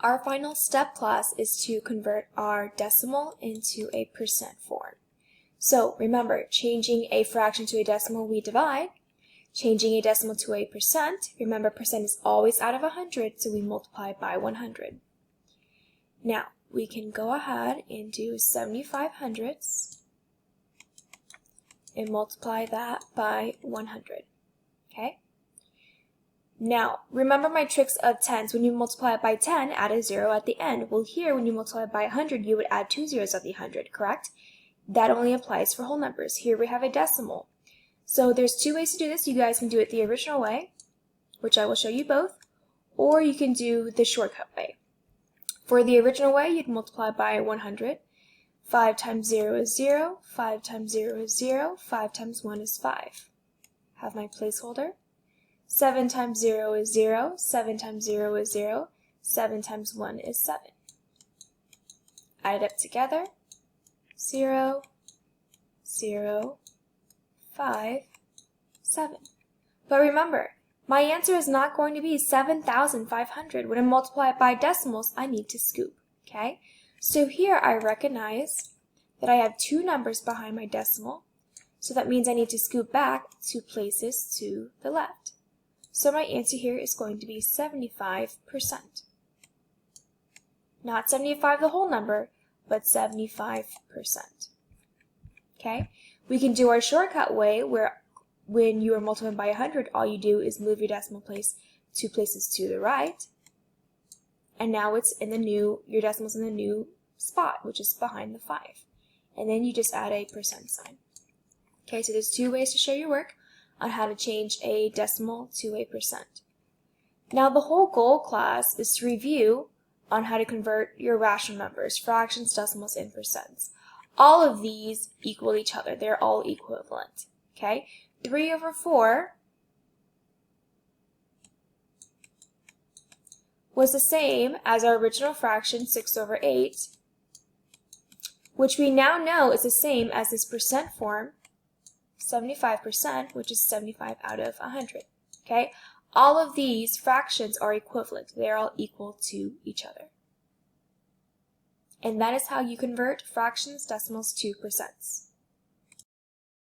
Our final step class is to convert our decimal into a percent form. So remember, changing a fraction to a decimal, we divide. Changing a decimal to a percent, remember percent is always out of 100, so we multiply by 100. Now, we can go ahead and do 75 hundredths and multiply that by 100, okay? Now, remember my tricks of tens. When you multiply it by 10, add a 0 at the end. Well, here, when you multiply it by 100, you would add 2 zeros at the 100, correct? That only applies for whole numbers. Here we have a decimal. So there's two ways to do this. You guys can do it the original way, which I will show you both, or you can do the shortcut way. For the original way, you'd multiply by 100. 5 times 0 is 0, 5 times 0 is 0, 5 times 1 is 5. Have my placeholder. 7 times 0 is 0, 7 times 0 is 0, 7 times 1 is 7. Add it up together. 0, 0, 5, 7. But remember, my answer is not going to be 7,500. When I multiply it by decimals, I need to scoop, okay? So here I recognize that I have two numbers behind my decimal, so that means I need to scoop back 2 places to the left. So my answer here is going to be 75%. Not 75 the whole number, but 75%. Okay? We can do our shortcut way where when you are multiplying by 100, all you do is move your decimal place 2 places to the right. And now it's in the new, your decimal's in the new spot, which is behind the 5. And then you just add a percent sign. Okay, so there's 2 ways to show your work on how to change a decimal to a percent. Now the whole goal class is to review on how to convert your rational numbers, fractions, decimals, and percents. All of these equal each other. They're all equivalent. Okay? 3 over 4 was the same as our original fraction, 6 over 8, which we now know is the same as this percent form, 75%, which is 75 out of 100. Okay? All of these fractions are equivalent. They're all equal to each other. And that is how you convert fractions, decimals to percents.